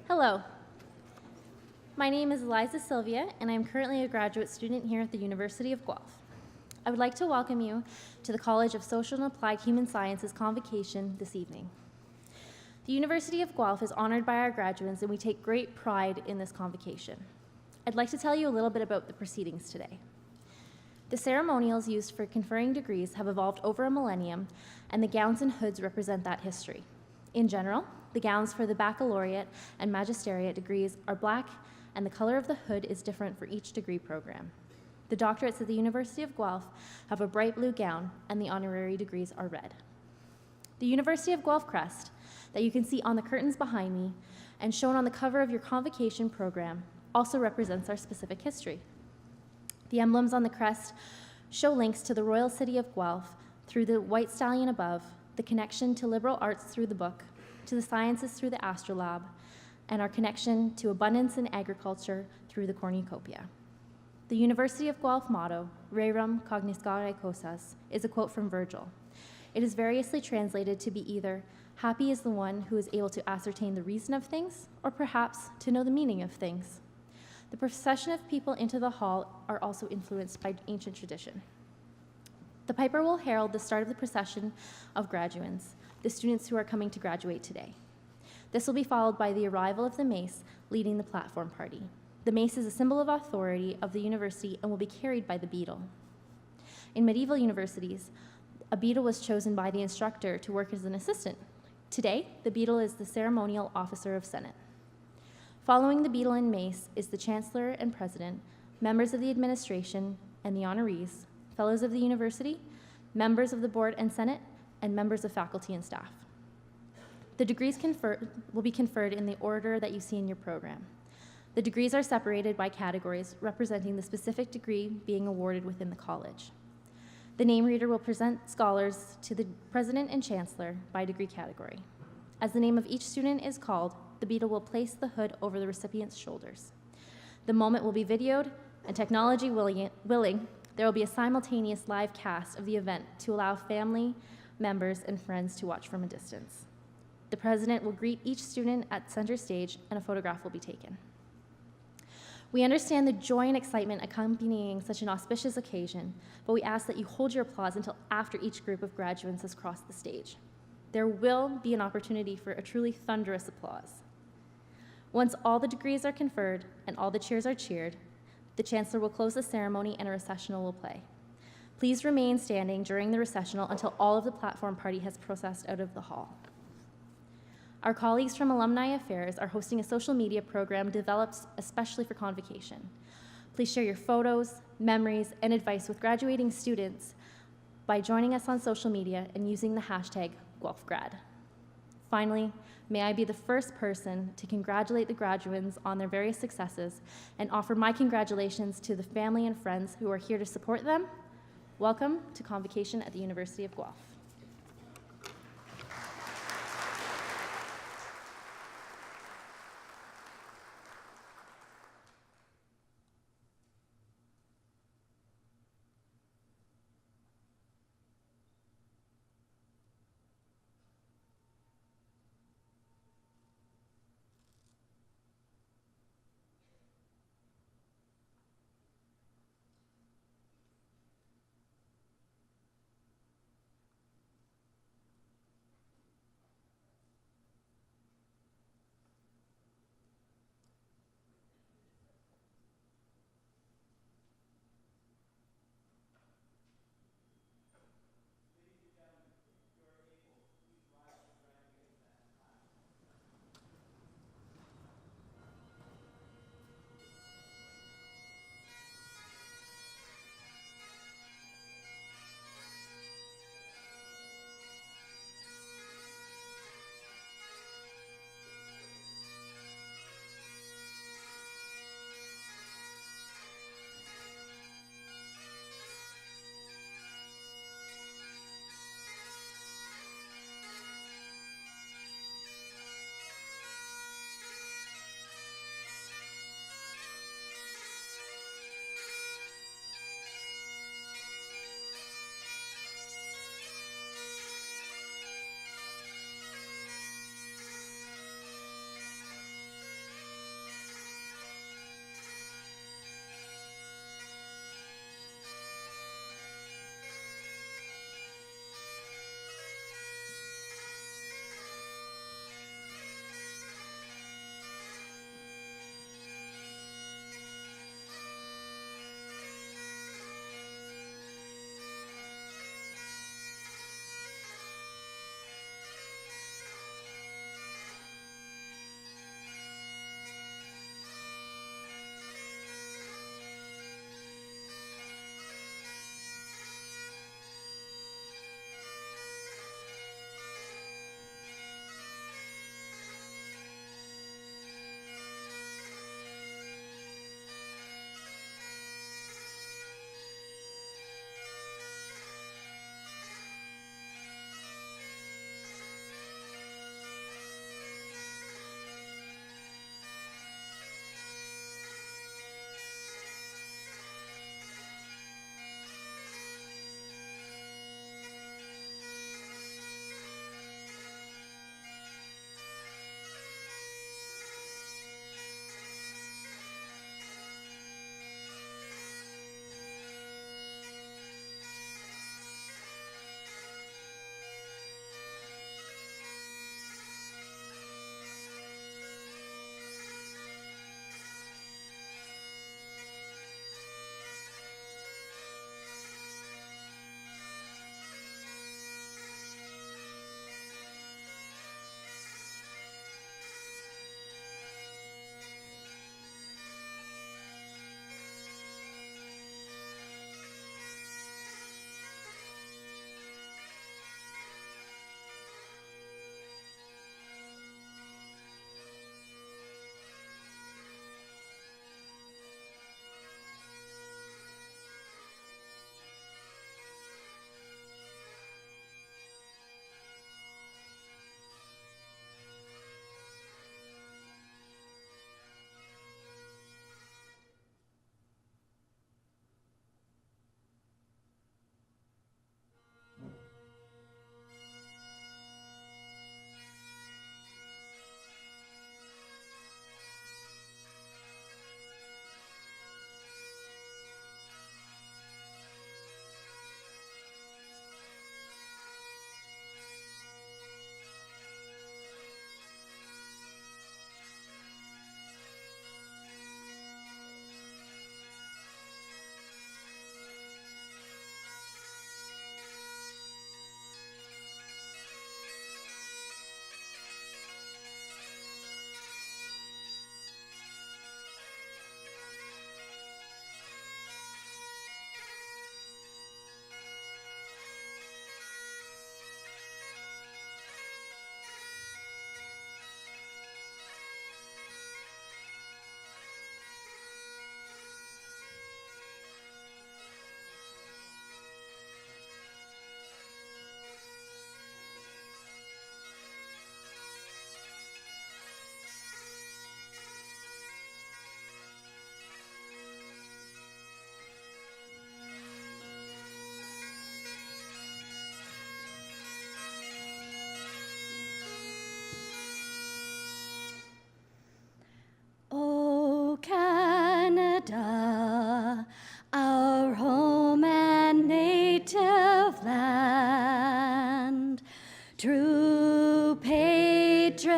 Hello, my name is Eliza Sylvia, and I am currently a graduate student here at the University of Guelph. I would like to welcome you to the College of Social and Applied Human Sciences convocation this evening. The University of Guelph is honored by our graduates, and we take great pride in this convocation. I'd like to tell you a little bit about the proceedings today. The ceremonials used for conferring degrees have evolved over a millennium, and the gowns and hoods represent that history. In general, the gowns for the baccalaureate and magisteriate degrees are black, and the color of the hood is different for each degree program. The doctorates at the University of Guelph have a bright blue gown, and the honorary degrees are red. The University of Guelph crest that you can see on the curtains behind me and shown on the cover of your convocation program also represents our specific history. The emblems on the crest show links to the royal city of Guelph through the white stallion above, the connection to liberal arts through the book, to the sciences through the astrolabe, and our connection to abundance in agriculture through the cornucopia. The University of Guelph motto, Rerum cognoscere cosas, is a quote from Virgil. It is variously translated to be either, happy is the one who is able to ascertain the reason of things, or perhaps to know the meaning of things. The procession of people into the hall are also influenced by ancient tradition. The piper will herald the start of the procession of graduands, the students who are coming to graduate today. This will be followed by the arrival of the mace leading the platform party. The mace is a symbol of authority of the university and will be carried by the beadle. In medieval universities, a beadle was chosen by the instructor to work as an assistant. Today, the beadle is the ceremonial officer of Senate. Following the beadle and mace is the chancellor and president, members of the administration and the honorees, fellows of the university, members of the board and senate, and members of faculty and staff. The degrees will be conferred in the order that you see in your program. The degrees are separated by categories representing the specific degree being awarded within the college. The name reader will present scholars to the president and chancellor by degree category. As the name of each student is called, the beadle will place the hood over the recipient's shoulders. The moment will be videoed, and technology willing, there will be a simultaneous live cast of the event to allow family, members, and friends to watch from a distance. The president will greet each student at center stage, and a photograph will be taken. We understand the joy and excitement accompanying such an auspicious occasion, but we ask that you hold your applause until after each group of graduates has crossed the stage. There will be an opportunity for a truly thunderous applause. Once all the degrees are conferred and all the cheers are cheered, the chancellor will close the ceremony and a recessional will play. Please remain standing during the recessional until all of the platform party has processed out of the hall. Our colleagues from Alumni Affairs are hosting a social media program developed especially for convocation. Please share your photos, memories, and advice with graduating students by joining us on social media and using the hashtag GuelphGrad. Finally, may I be the first person to congratulate the graduates on their various successes and offer my congratulations to the family and friends who are here to support them. Welcome to convocation at the University of Guelph.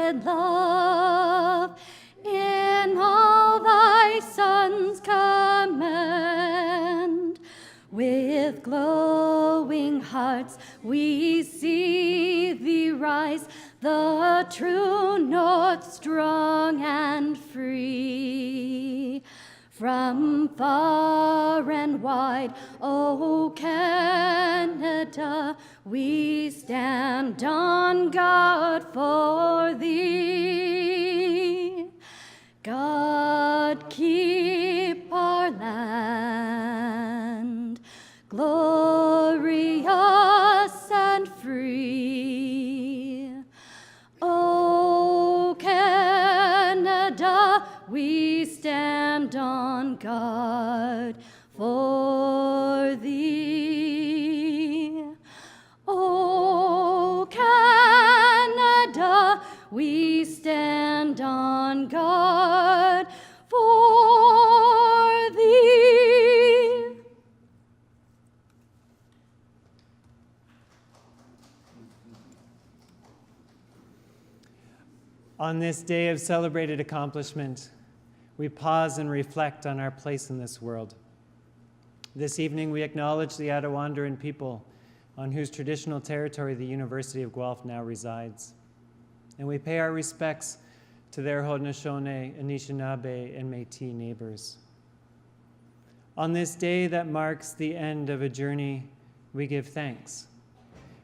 sacred love in all thy sons command. With glowing hearts we see thee rise, the true north, strong and free. From far and wide, O Canada, we stand on guard for thee. God, keep our land glorious and free. O Canada, we stand on guard for thee. O Canada, we stand on guard for thee. On this day of celebrated accomplishment, we pause and reflect on our place in this world. This evening, we acknowledge the Attawandaron people on whose traditional territory the University of Guelph now resides. And we pay our respects to their Haudenosaunee, Anishinaabe, and Métis neighbors. On this day that marks the end of a journey, we give thanks.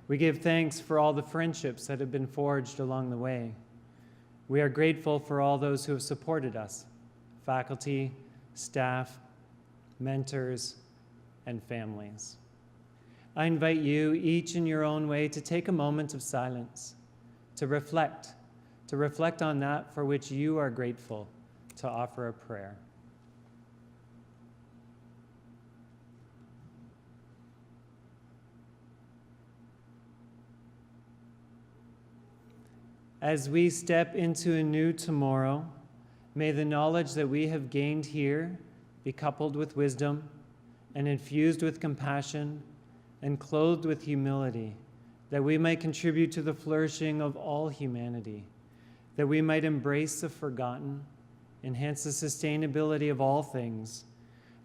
We give thanks for all the friendships that have been forged along the way. We are grateful for all those who have supported us, faculty, staff, mentors, and families. I invite you, each in your own way, to take a moment of silence, to reflect on that for which you are grateful, to offer a prayer. As we step into a new tomorrow, may the knowledge that we have gained here be coupled with wisdom and infused with compassion and clothed with humility, that we might contribute to the flourishing of all humanity, that we might embrace the forgotten, enhance the sustainability of all things,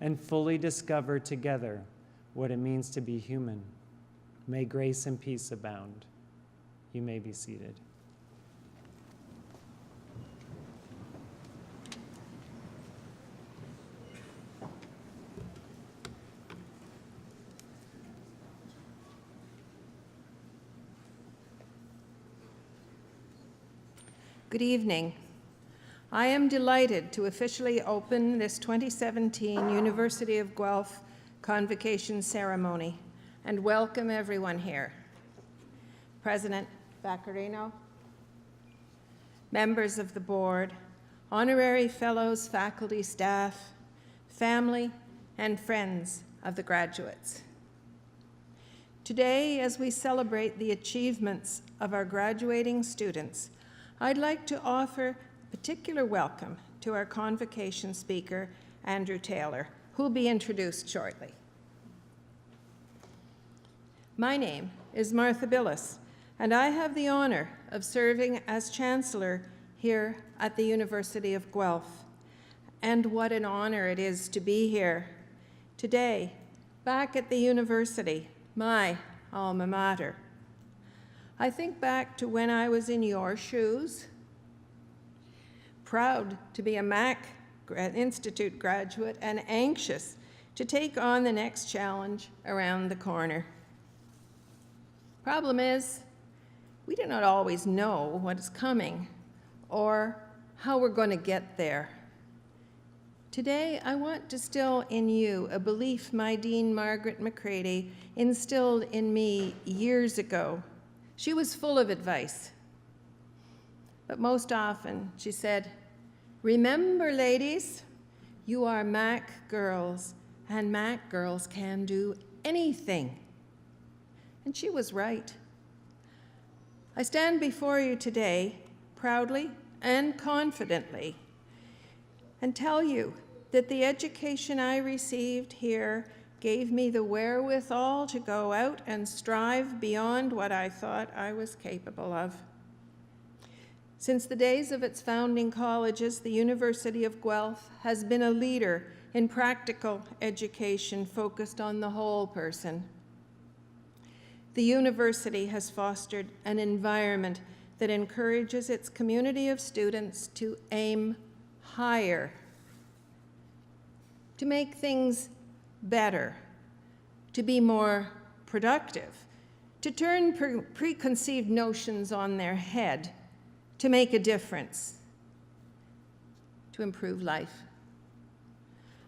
and fully discover together what it means to be human. May grace and peace abound. You may be seated. Good evening. I am delighted to officially open this 2017 University of Guelph Convocation Ceremony and welcome everyone here. President Vaccarino, members of the board, honorary fellows, faculty, staff, family, and friends of the graduates. Today, as we celebrate the achievements of our graduating students, I'd like to offer a particular welcome to our convocation speaker, Andrew Taylor, who will be introduced shortly. My name is Martha Billis, and I have the honor of serving as Chancellor here at the University of Guelph. And what an honor it is to be here today, back at the university, my alma mater. I think back to when I was in your shoes, proud to be a Mac Institute graduate and anxious to take on the next challenge around the corner. Problem is, we do not always know what is coming or how we're going to get there. Today, I want to instill in you a belief my Dean Margaret McCready instilled in me years ago. She was full of advice, but most often she said, "Remember, ladies, you are Mac girls, and Mac girls can do anything." And she was right. I stand before you today proudly and confidently and tell you that the education I received here gave me the wherewithal to go out and strive beyond what I thought I was capable of. Since the days of its founding colleges, the University of Guelph has been a leader in practical education focused on the whole person. The university has fostered an environment that encourages its community of students to aim higher, to make things better, to be more productive, to turn preconceived notions on their head, to make a difference, to improve life.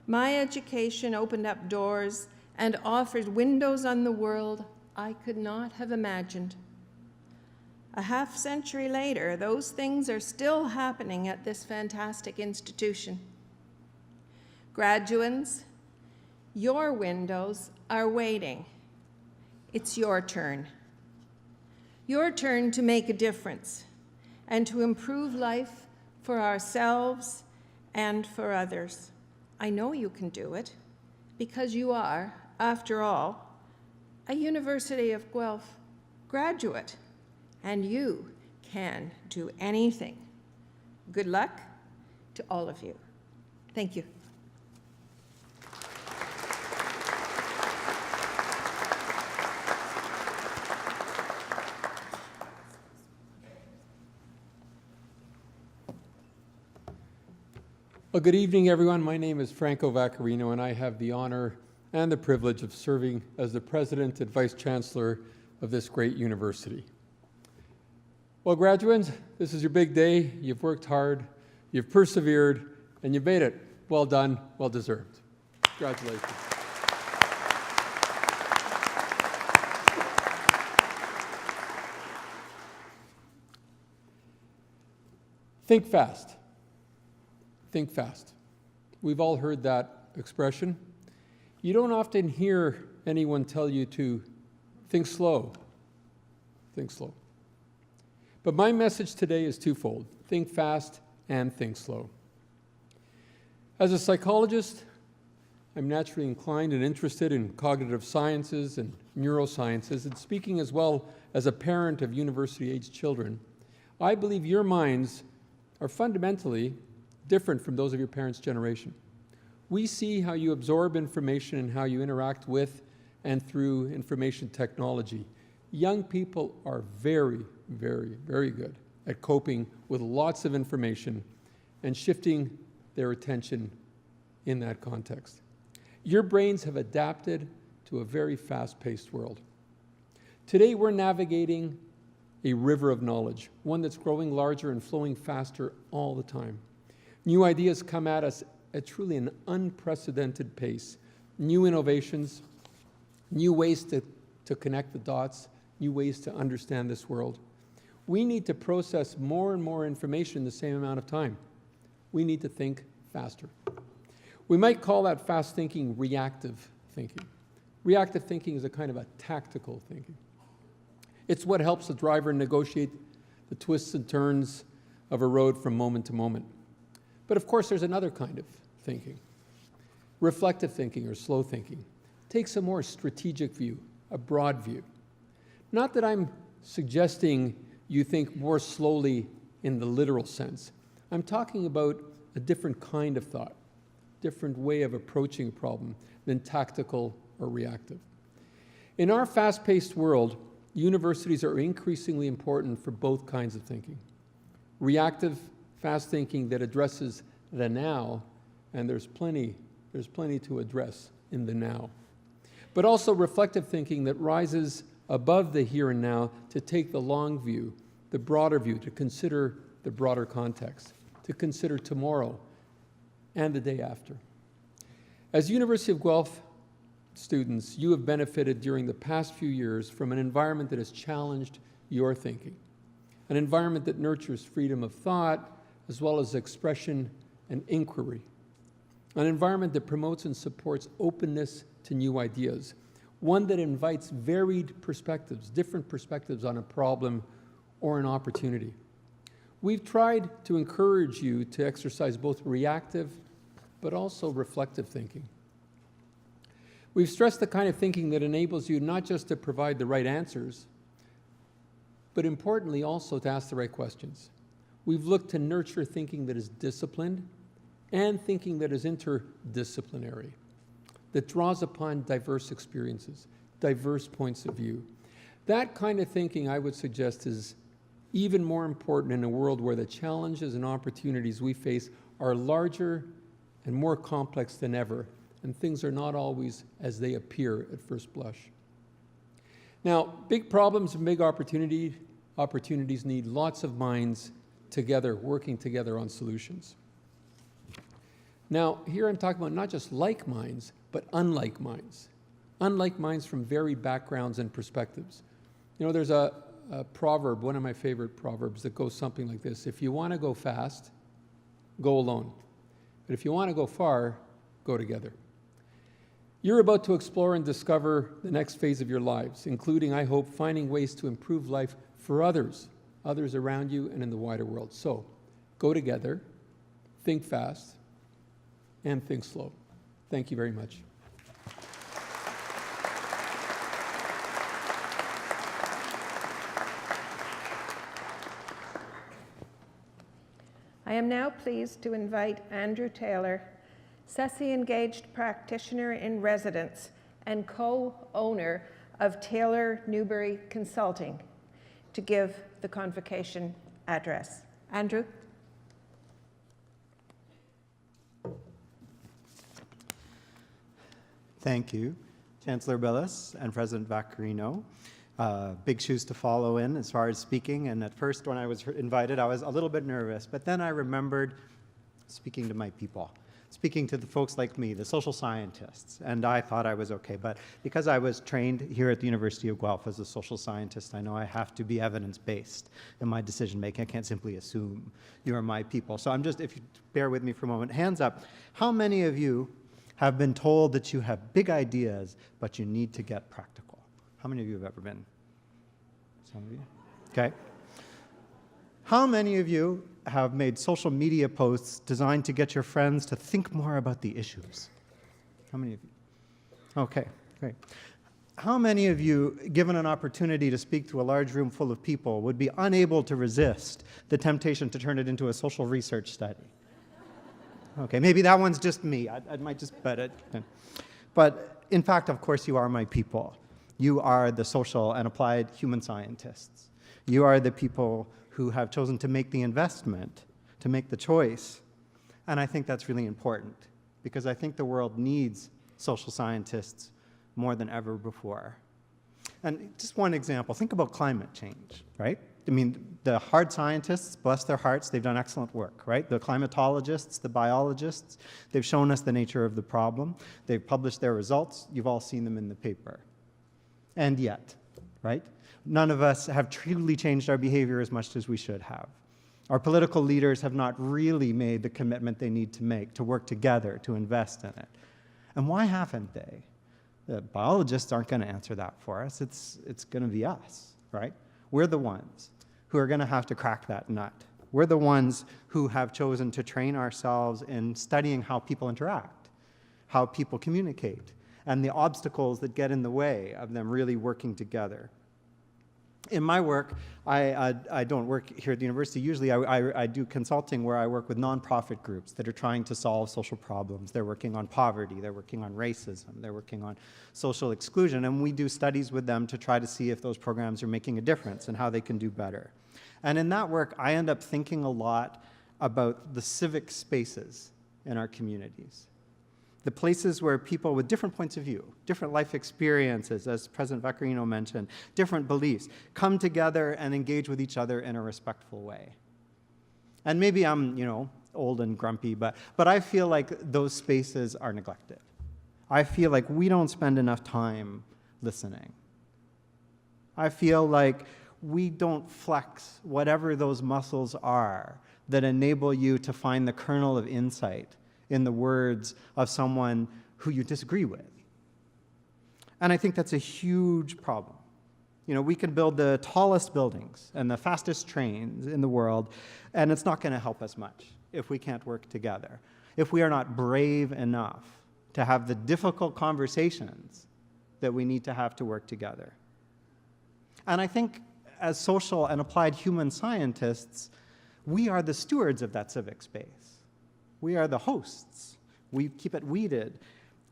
My education opened up doors and offered windows on the world I could not have imagined. A half-century later, those things are still happening at this fantastic institution. Graduates, your windows are waiting. It's your turn. Your turn to make a difference and to improve life for ourselves and for others. I know you can do it because you are, after all, a University of Guelph graduate, and you can do anything. Good luck to all of you. Thank you. Well, good evening, everyone. My name is Franco Vaccarino, and I have the honor and the privilege of serving as the President and Vice Chancellor of this great university. Well, graduates, this is your big day. You've worked hard, you've persevered, and you've made it. Well done, well deserved. Congratulations. Think fast. Think fast. We've all heard that expression. You don't often hear anyone tell you to think slow. Think slow. But my message today is twofold: think fast and think slow. As a psychologist, I'm naturally inclined and interested in cognitive sciences and neurosciences, and speaking as well as a parent of university-aged children, I believe your minds are fundamentally different from those of your parents' generation. We see how you absorb information and how you interact with and through information technology. Young people are very, very, very good at coping with lots of information and shifting their attention in that context. Your brains have adapted to a very fast-paced world. Today we're navigating a river of knowledge, one that's growing larger and flowing faster all the time. New ideas come at us at truly an unprecedented pace. New innovations, new ways to connect the dots, new ways to understand this world. We need to process more and more information in the same amount of time. We need to think faster. We might call that fast thinking reactive thinking. Reactive thinking is a kind of a tactical thinking. It's what helps the driver negotiate the twists and turns of a road from moment to moment. But of course, there's another kind of thinking. Reflective thinking or slow thinking takes a more strategic view, a broad view. Not that I'm suggesting you think more slowly in the literal sense. I'm talking about a different kind of thought, different way of approaching a problem than tactical or reactive. In our fast-paced world, universities are increasingly important for both kinds of thinking. Reactive, fast thinking that addresses the now, and there's plenty to address in the now. But also reflective thinking that rises above the here and now to take the long view, the broader view, to consider the broader context, to consider tomorrow and the day after. As University of Guelph students, you have benefited during the past few years from an environment that has challenged your thinking, an environment that nurtures freedom of thought as well as expression and inquiry, an environment that promotes and supports openness to new ideas, one that invites varied perspectives, different perspectives on a problem or an opportunity. We've tried to encourage you to exercise both reactive but also reflective thinking. We've stressed the kind of thinking that enables you not just to provide the right answers, but importantly also to ask the right questions. We've looked to nurture thinking that is disciplined and thinking that is interdisciplinary, that draws upon diverse experiences, diverse points of view. That kind of thinking, I would suggest, is even more important in a world where the challenges and opportunities we face are larger and more complex than ever, and things are not always as they appear at first blush. Now, big problems and big opportunities need lots of minds together, working together on solutions. Now, here I'm talking about not just like minds, but unlike minds. Unlike minds from varied backgrounds and perspectives. You know, there's a proverb, one of my favorite proverbs, that goes something like this: if you want to go fast, go alone. But if you want to go far, go together. You're about to explore and discover the next phase of your lives, including, I hope, finding ways to improve life for others around you and in the wider world. So, go together, think fast, and think slow. Thank you very much. I am now pleased to invite Andrew Taylor, CESI engaged practitioner in residence and co-owner of Taylor Newberry Consulting, to give the convocation address. Andrew? Thank you, Chancellor Billis and President Vaccarino. Big shoes to follow in as far as speaking, and at first when I was invited, I was a little bit nervous, but then I remembered speaking to my people, speaking to the folks like me, the social scientists, and I thought I was okay. But because I was trained here at the University of Guelph as a social scientist, I know I have to be evidence-based in my decision-making. I can't simply assume you are my people. So I'm just, if you bear with me for a moment, hands up. How many of you have been told that you have big ideas, but you need to get practical? How many of you have ever been? Some of you? Okay. How many of you have made social media posts designed to get your friends to think more about the issues? How many of you? Okay, great. How many of you, given an opportunity to speak to a large room full of people, would be unable to resist the temptation to turn it into a social research study? Okay, maybe that one's just me. I might just bet it. But in fact, of course, you are my people. You are the social and applied human scientists. You are the people who have chosen to make the investment, to make the choice. And I think that's really important, because I think the world needs social scientists more than ever before. And just one example, think about climate change, right? I mean, the hard scientists, bless their hearts, they've done excellent work, right? The climatologists, the biologists, they've shown us the nature of the problem. They've published their results. You've all seen them in the paper. And yet, right? None of us have truly changed our behavior as much as we should have. Our political leaders have not really made the commitment they need to make, to work together, to invest in it. And why haven't they? The biologists aren't going to answer that for us. It's going to be us, right? We're the ones who are going to have to crack that nut. We're the ones who have chosen to train ourselves in studying how people interact, how people communicate, and the obstacles that get in the way of them really working together. In my work, I don't work here at the university. Usually I do consulting where I work with nonprofit groups that are trying to solve social problems. They're working on poverty, they're working on racism, they're working on social exclusion, and we do studies with them to try to see if those programs are making a difference and how they can do better. And in that work, I end up thinking a lot about the civic spaces in our communities. The places where people with different points of view, different life experiences, as President Vaccarino mentioned, different beliefs, come together and engage with each other in a respectful way. And maybe I'm, old and grumpy, but I feel like those spaces are neglected. I feel like we don't spend enough time listening. I feel like we don't flex whatever those muscles are that enable you to find the kernel of insight in the words of someone who you disagree with. And I think that's a huge problem. We can build the tallest buildings and the fastest trains in the world, and it's not going to help us much if we can't work together, if we are not brave enough to have the difficult conversations that we need to have to work together. And I think as social and applied human scientists, we are the stewards of that civic space. We are the hosts. We keep it weeded.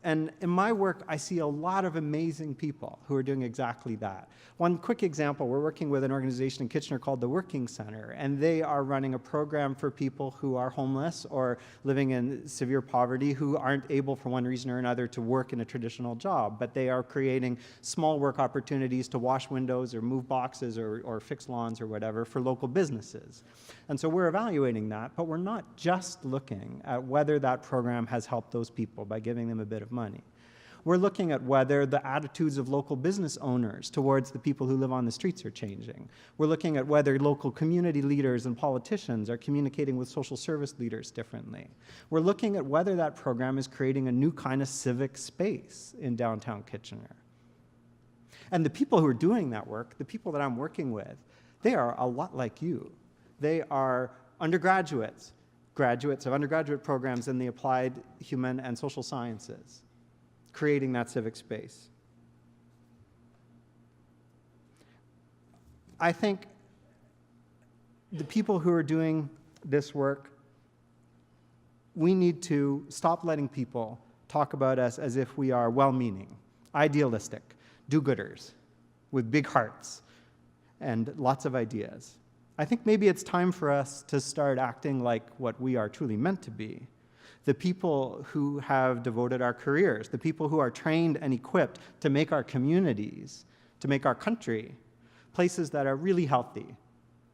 And in my work, I see a lot of amazing people who are doing exactly that. One quick example, we're working with an organization in Kitchener called the Working Center, and they are running a program for people who are homeless or living in severe poverty who aren't able for one reason or another to work in a traditional job, but they are creating small work opportunities to wash windows or move boxes or fix lawns or whatever for local businesses. And so we're evaluating that, but we're not just looking at whether that program has helped those people by giving them a bit of money. We're looking at whether the attitudes of local business owners towards the people who live on the streets are changing. We're looking at whether local community leaders and politicians are communicating with social service leaders differently. We're looking at whether that program is creating a new kind of civic space in downtown Kitchener. And the people who are doing that work, the people that I'm working with, they are a lot like you. They are undergraduates, graduates of undergraduate programs in the applied human and social sciences, creating that civic space. I think the people who are doing this work, we need to stop letting people talk about us as if we are well-meaning, idealistic, do-gooders, with big hearts and lots of ideas. I think maybe it's time for us to start acting like what we are truly meant to be. The people who have devoted our careers, the people who are trained and equipped to make our communities, to make our country, places that are really healthy,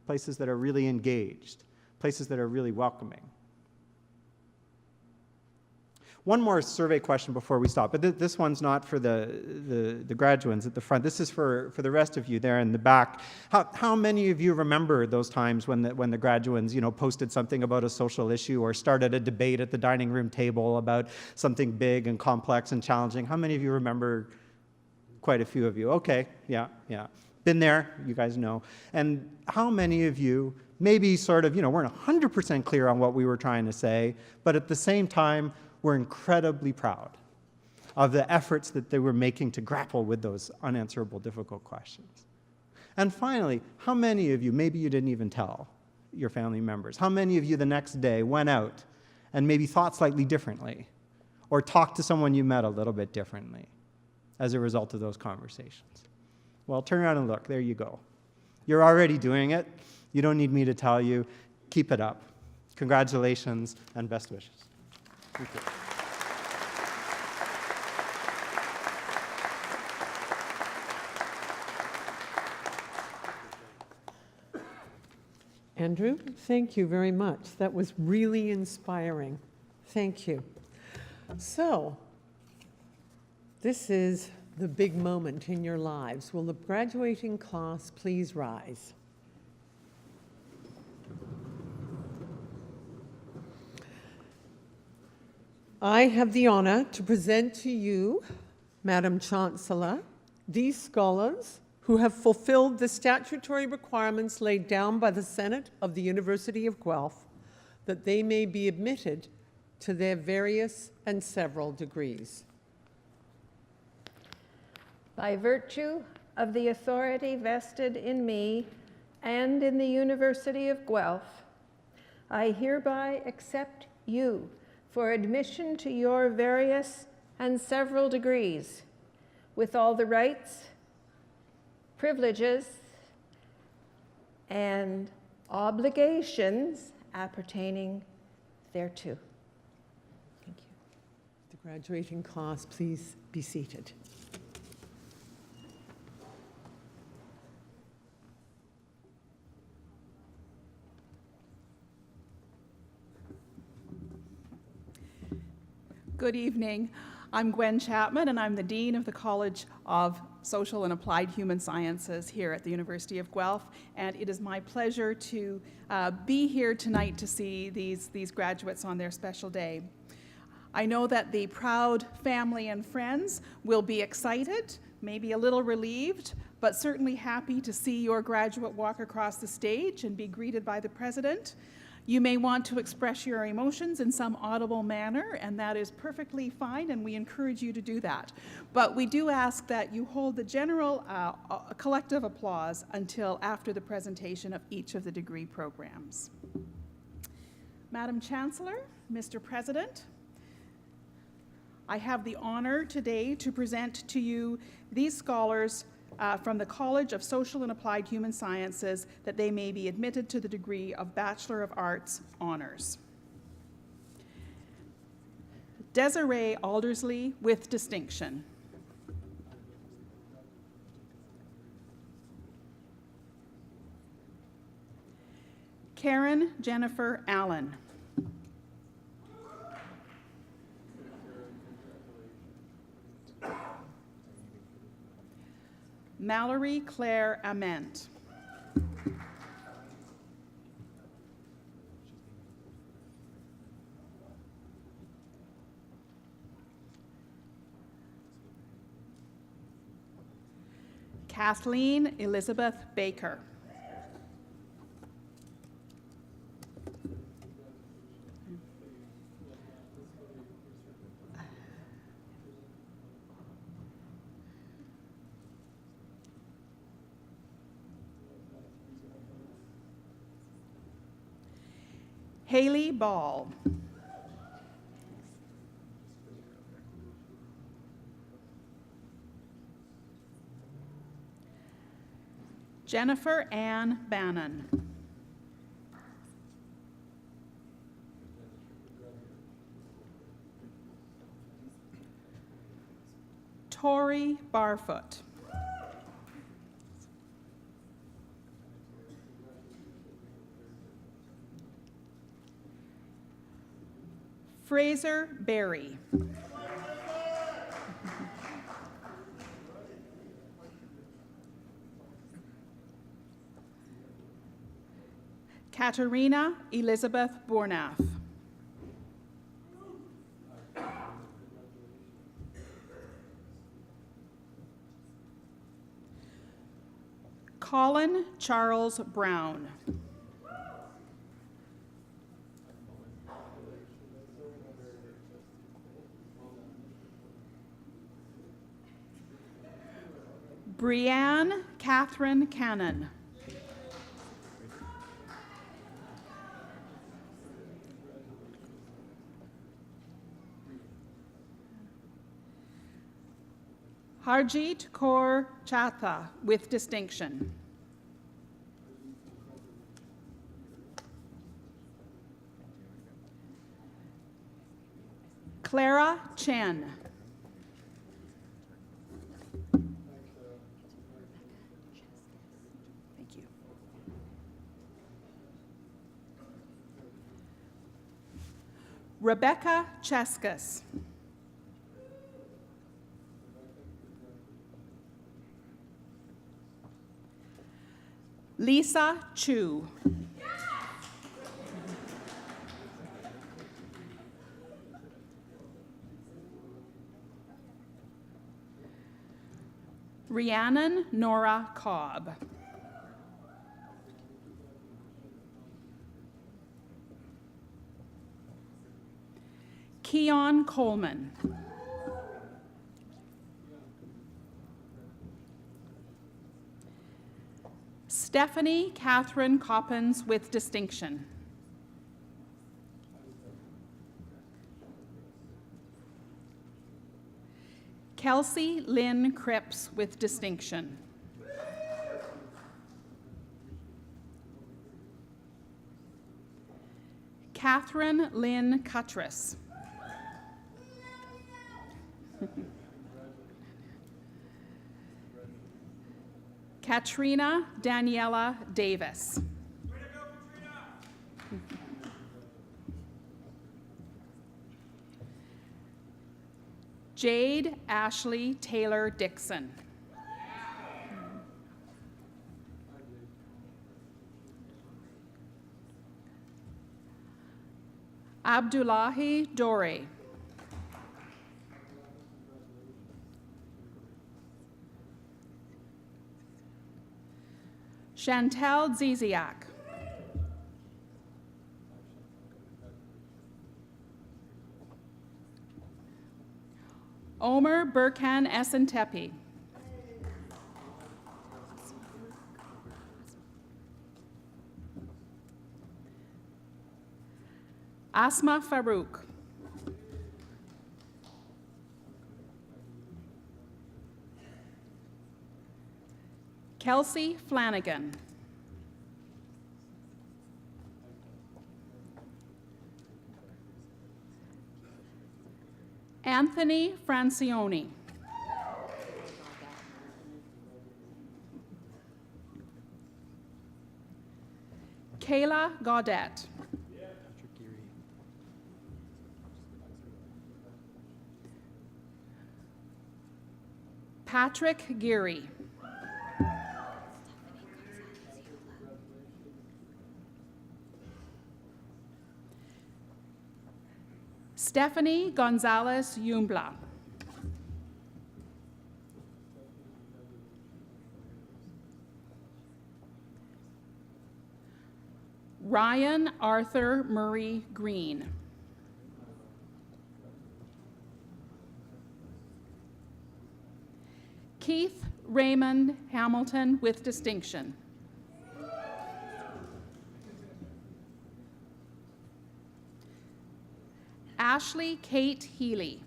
places that are really engaged, places that are really welcoming. One more survey question before we stop, but this one's not for the graduates at the front. This is for the rest of you there in the back. How many of you remember those times when the graduates, posted something about a social issue or started a debate at the dining room table about something big and complex and challenging? How many of you remember? Quite a few of you. Okay, yeah. Been there, you guys know. And how many of you maybe sort of, weren't 100% clear on what we were trying to say, but at the same time, we're incredibly proud of the efforts that they were making to grapple with those unanswerable, difficult questions. And finally, how many of you, maybe you didn't even tell your family members, how many of you the next day went out and maybe thought slightly differently or talked to someone you met a little bit differently as a result of those conversations? Well, turn around and look. There you go. You're already doing it. You don't need me to tell you. Keep it up. Congratulations and best wishes. Thank you. Andrew, thank you very much. That was really inspiring. Thank you. So, this is the big moment in your lives. Will the graduating class please rise? I have the honor to present to you, Madam Chancellor, these scholars who have fulfilled the statutory requirements laid down by the Senate of the University of Guelph that they may be admitted to their various and several degrees. By virtue of the authority vested in me and in the University of Guelph, I hereby accept you for admission to your various and several degrees, with all the rights, privileges, and obligations appertaining thereto. Thank you. The graduating class, please be seated. Good evening. I'm Gwen Chapman, and I'm the Dean of the College of Social and Applied Human Sciences here at the University of Guelph, and it is my pleasure to be here tonight to see these graduates on their special day. I know that the proud family and friends will be excited, maybe a little relieved, but certainly happy to see your graduate walk across the stage and be greeted by the President. You may want to express your emotions in some audible manner, and that is perfectly fine, and we encourage you to do that. But we do ask that you hold the general collective applause until after the presentation of each of the degree programs. Madam Chancellor, Mr. President, I have the honor today to present to you these scholars from the College of Social and Applied Human Sciences that they may be admitted to the degree of Bachelor of Arts Honors. Desiree Aldersley with distinction. Karen Jennifer Allen. Mallory Claire Ament. Kathleen Elizabeth Baker. Haley Ball. Jennifer Ann Bannon. Tori Barfoot. Fraser Berry. Katerina Elizabeth Bornath. Colin Charles Brown. Brianne Catherine Cannon. Harjeet Kaur Chatha with distinction. Clara Chen. Thank you. Rebecca Cheskus. Lisa Chu. Rhiannon Nora Cobb. Keon Coleman. Stephanie Catherine Coppins with distinction. Kelsey Lynn Cripps with distinction. Catherine Lynn Cutress. Katrina Daniela Davis. Jade Ashley Taylor Dixon. Abdullahi Dore. Chantel Ziziak. Omer Burkhan Esentepi. Asma Farouk. Kelsey Flanagan. Anthony Francione. Kayla Gaudette. Patrick Geary. Stephanie Gonzalez Yumbla. Ryan Arthur Murray Green. Keith Raymond Hamilton with distinction. Ashley Kate Healy.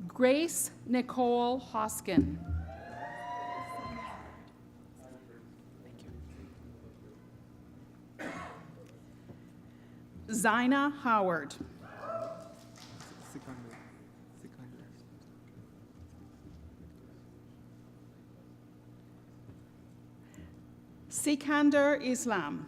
Grace Nicole Hoskin. Zina Howard. Sikander Islam.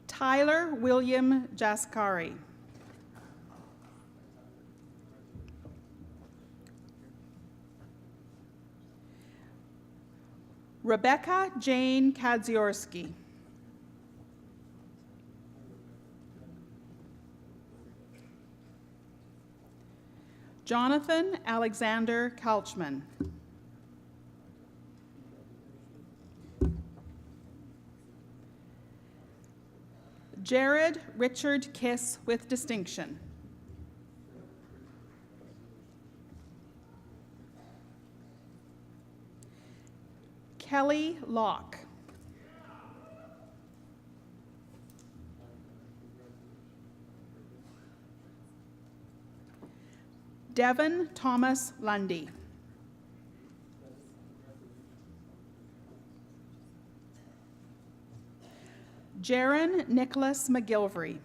Tyler William Jaskari. Rebecca Jane Kadziorski. Jonathan Alexander Kalchman. Jared Richard Kiss with distinction. Kelly Locke. Devin Thomas Lundy. Jaron Nicholas McGilvery.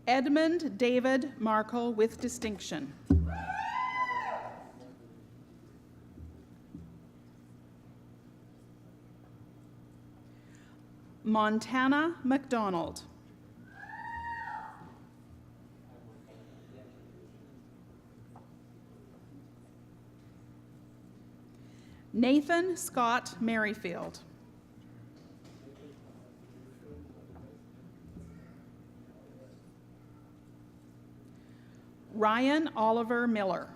Edmund David Markle with distinction. Montana McDonald. Nathan Scott Merrifield. Ryan Oliver Miller.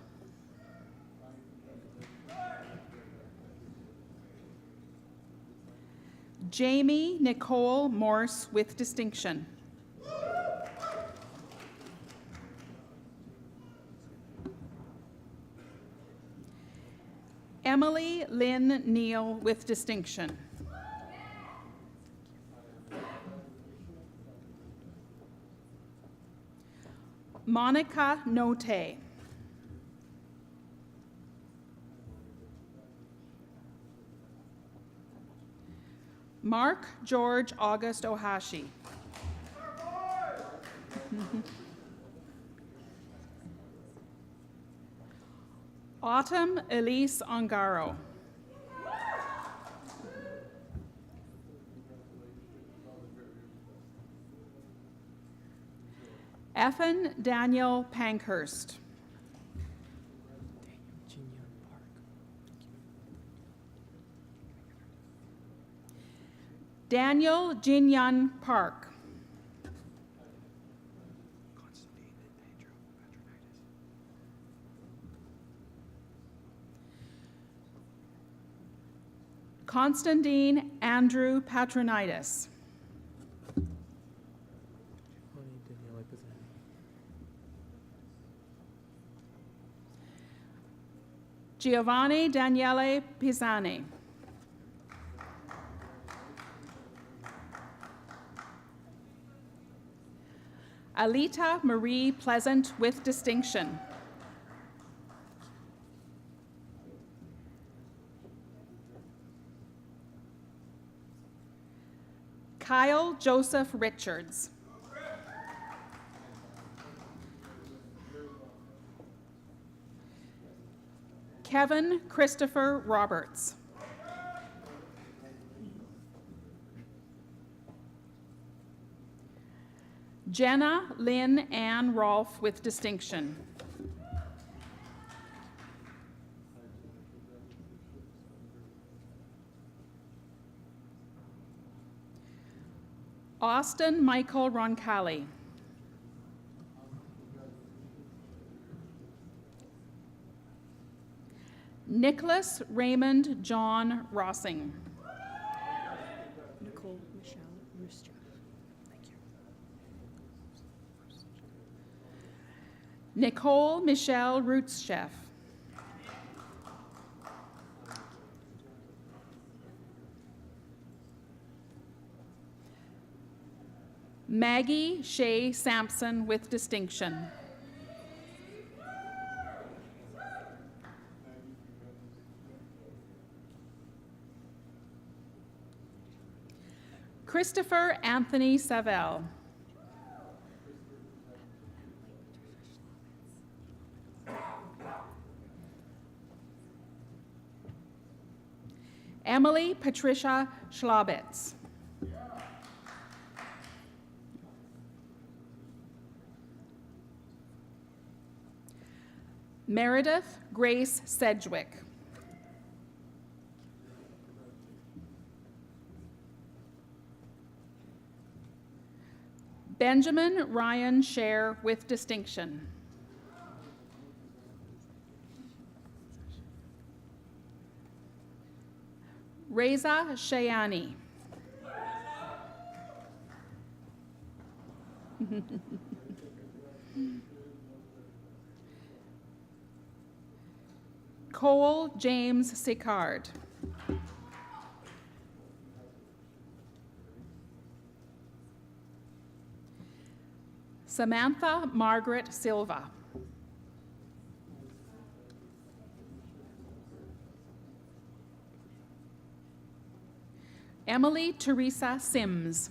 Jamie Nicole Morse with distinction. Emily Lynn Neal with distinction. Monica Note. Mark George August Ohashi. Autumn Elise Ongaro. Ethan Daniel Pankhurst. Daniel Jinyan Park. Constantine Andrew Patronitis. Giovanni Daniele Pisani. Alita Marie Pleasant with distinction. Kyle Joseph Richards. Kevin Christopher Roberts. Jenna Lynn Ann Rolfe with distinction. Austin Michael Roncalli. Nicholas Raymond John Rossing. Nicole Michelle Rooster. Thank you. Nicole Michelle Rootschef. Maggie Shea Sampson with distinction. Christopher Anthony Savelle. Emily Patricia Schlabitz. Meredith Grace Sedgwick. Benjamin Ryan Scher with distinction. Reza Shayani. Cole James Sicard. Samantha Margaret Silva. Emily Teresa Sims.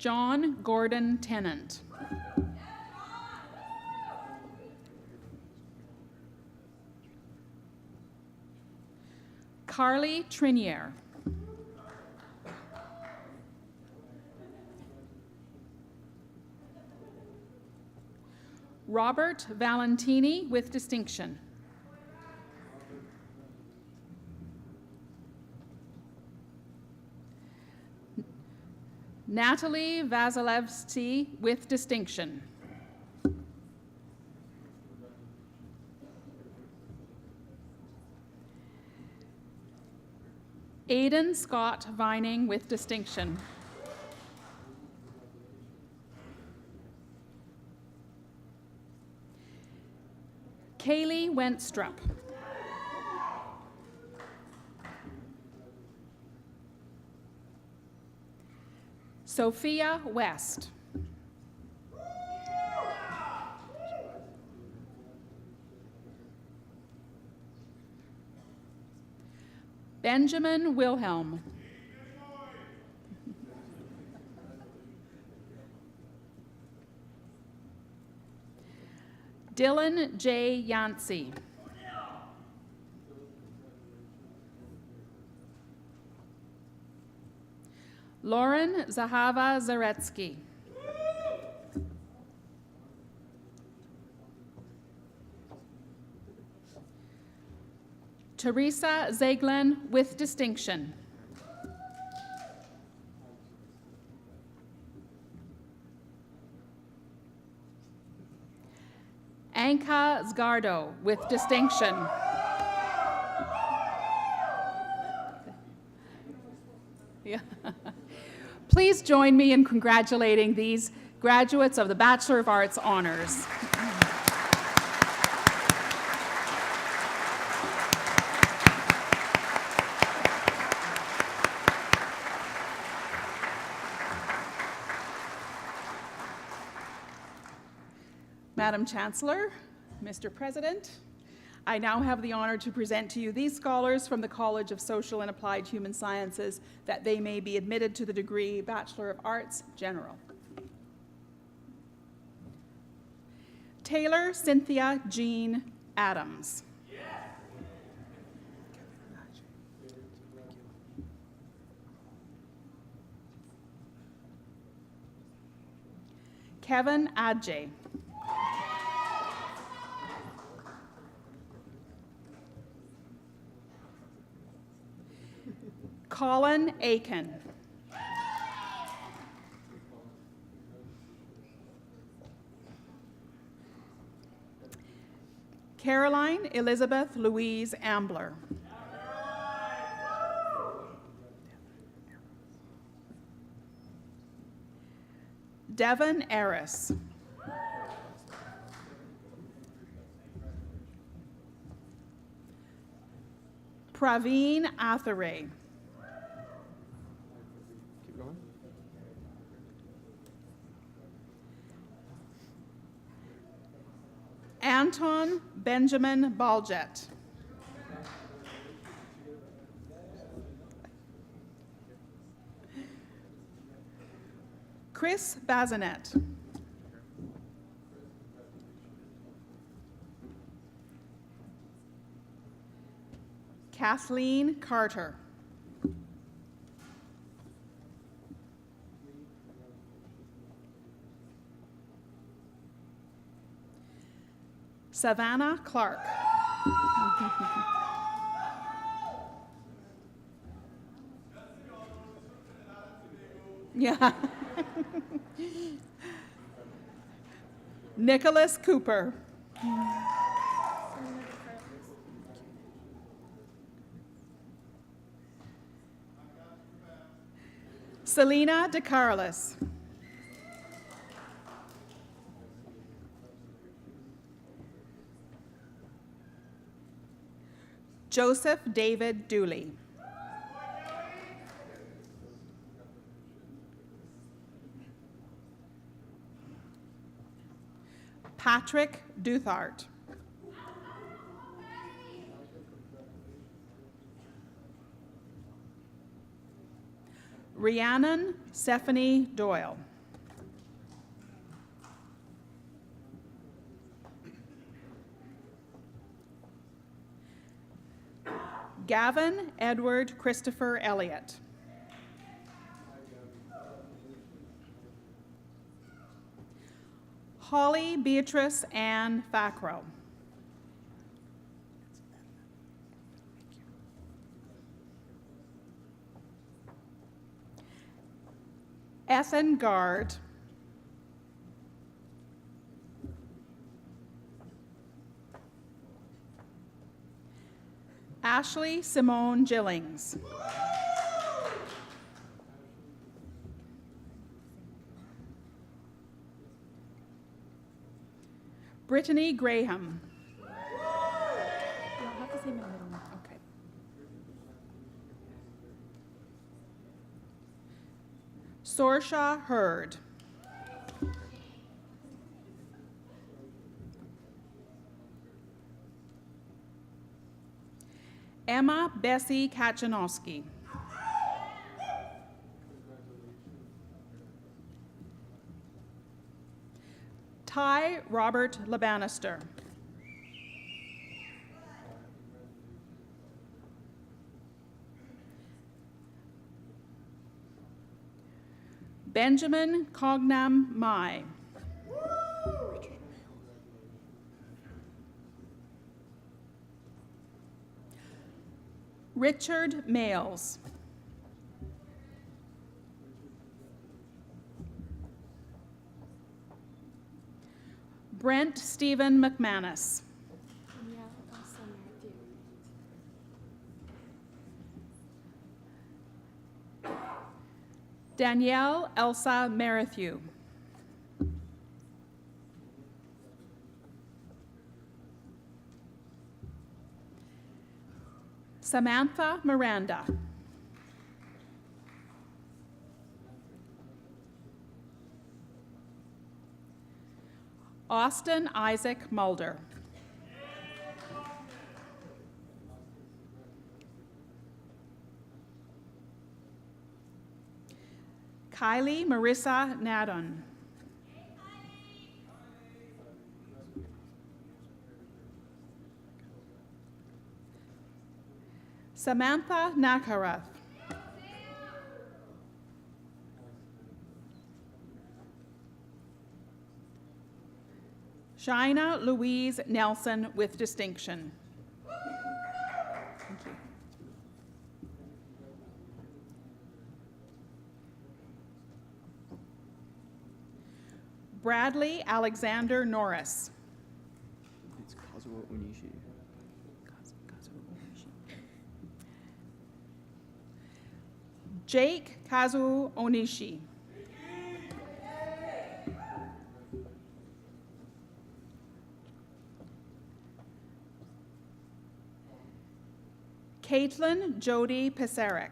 John Gordon Tennant. Carly Trinier. Robert Valentini with distinction. Natalie Vasilevsky with distinction. Aidan Scott Vining with distinction. Kaylee Wentstrup. Sophia West. Benjamin Wilhelm. Dylan J. Yancey. Lauren Zahava Zaretsky. Teresa Zaglin with distinction. Lenka Zgardo with distinction. Yeah. Please join me in congratulating these graduates of the Bachelor of Arts honors. Madam Chancellor, Mr. President, I now have the honor to present to you these scholars from the College of Social and Applied Human Sciences that they may be admitted to the degree Bachelor of Arts, General. Taylor Cynthia Jean Adams. Kevin Adjay. Colin Aiken. Caroline Elizabeth Louise Ambler. Devon Eris. Praveen Atharay. Keep going. Anton Benjamin Baljet. Chris Bazinet. Kathleen Carter. Savannah Clark. Yeah. Nicholas Cooper. Selena DeCarlis. Joseph David Dooley. Patrick Duthart. Rhiannon Stephanie Doyle. Gavin Edward Christopher Elliott. Holly Beatrice Ann Facro. Ethan Gard. Ashley Simone Gillings. Brittany Graham. You'll have to say my middle name. Okay. Sorsha Hurd. Emma Bessie Kachanowski. Ty Robert LeBannister. Benjamin Cognam Mai. Richard Males. Brent Stephen McManus. Danielle Elsa Merrithew. Samantha Miranda. Austin Isaac Mulder. Kylie Marissa Nadon. Samantha Nakarath. Shaina Louise Nelson with distinction. Thank you. Bradley Alexander Norris. It's Kazuo Onishi. Jake Kazuo Onishi. Caitlin Jody Pisarek.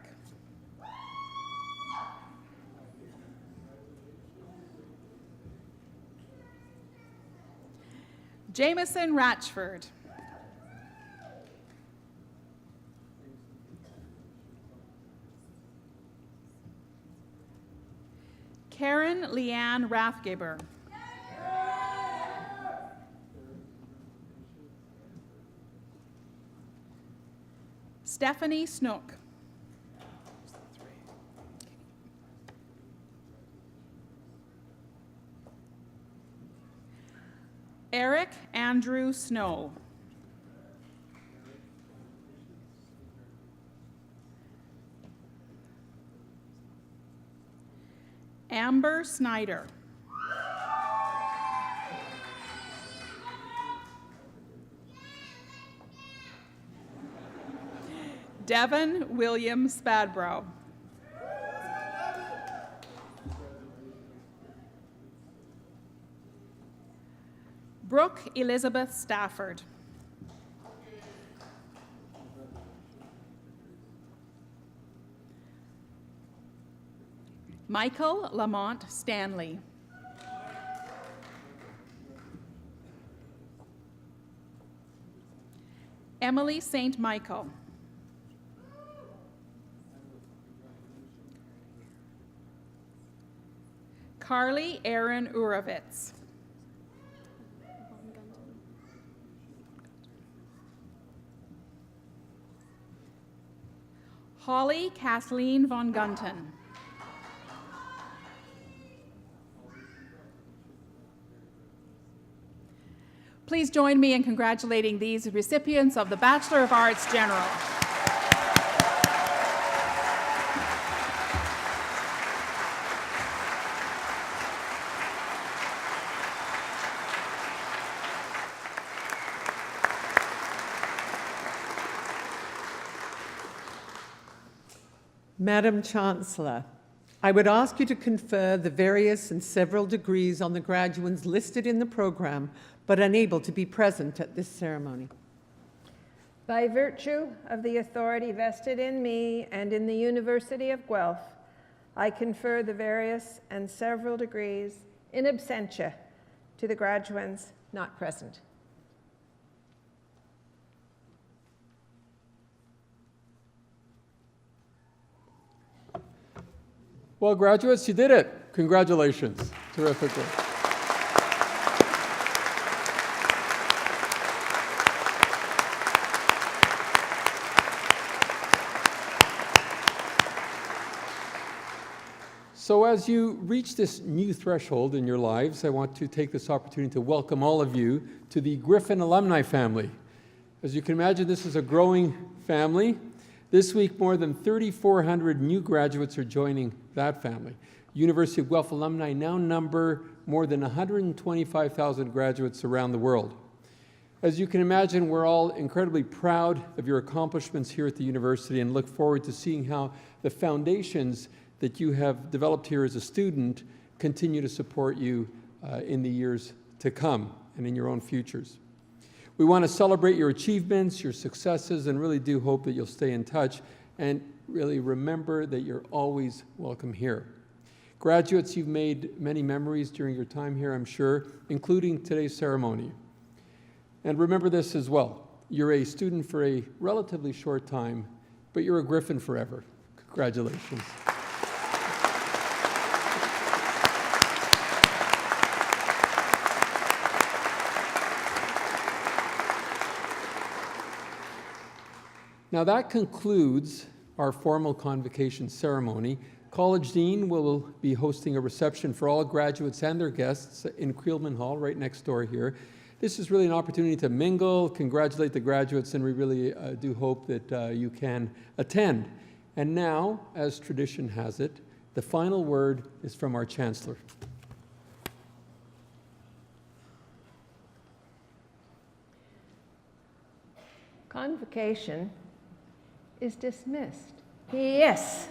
Jameson Ratchford. Karen Leanne Rathgeber. Stephanie Snook. Eric Andrew Snow. Amber Snyder. Devin William Spadbrough. Brooke Elizabeth Stafford. Michael Lamont Stanley. Emily St. Michael. Carly Aaron Urovitz. Holly Kathleen Von Gunton. Please join me in congratulating these recipients of the Bachelor of Arts General. Madam Chancellor, I would ask you to confer the various and several degrees on the graduates listed in the program, but unable to be present at this ceremony. By virtue of the authority vested in me and in the University of Guelph, I confer the various and several degrees in absentia to the graduands not present. Well, graduates, you did it. Congratulations. Terrific work. So as you reach this new threshold in your lives, I want to take this opportunity to welcome all of you to the Griffin alumni family. As you can imagine, this is a growing family. This week, more than 3,400 new graduates are joining that family. University of Guelph alumni now number more than 125,000 graduates around the world. As you can imagine, we're all incredibly proud of your accomplishments here at the university and look forward to seeing how the foundations that you have developed here as a student continue to support you in the years to come and in your own futures. We want to celebrate your achievements, your successes, and really do hope that you'll stay in touch and really remember that you're always welcome here. Graduates, you've made many memories during your time here, I'm sure, including today's ceremony. And remember this as well. You're a student for a relatively short time, but you're a Griffin forever. Congratulations. Now that concludes our formal convocation ceremony. College Dean will be hosting a reception for all graduates and their guests in Creelman Hall, right next door here. This is really an opportunity to mingle, congratulate the graduates, and we really do hope that you can attend. And now, as tradition has it, the final word is from our Chancellor. Convocation is dismissed. Yes.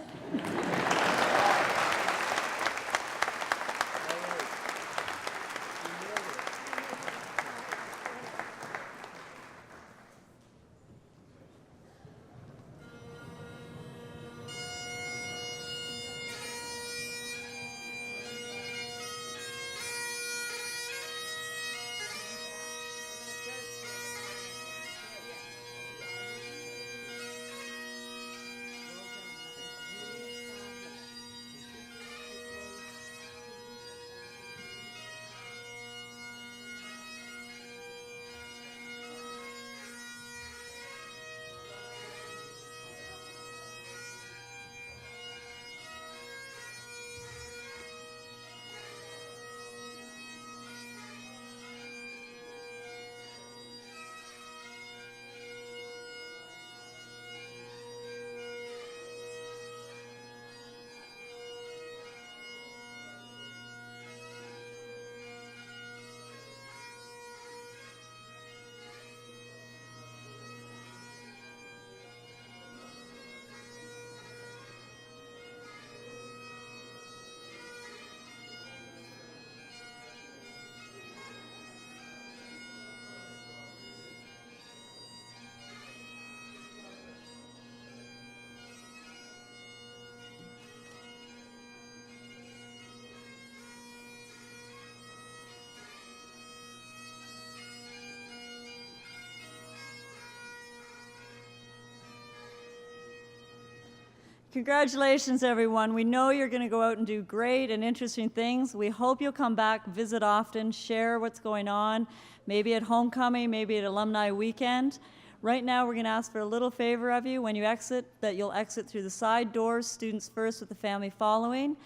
Congratulations, everyone. We know you're going to go out and do great and interesting things. We hope you'll come back, visit often, share what's going on, maybe at homecoming, maybe at alumni weekend. Right now, we're going to ask for a little favor of you when you exit, that you'll exit through the side doors, students first with the family following.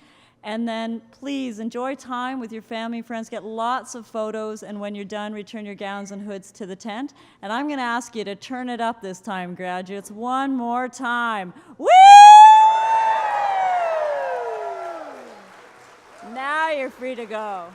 And then please enjoy time with your family and friends, get lots of photos, and when you're done, return your gowns and hoods to the tent. And I'm going to ask you to turn it up this time, graduates, one more time. Woo! Now you're free to go.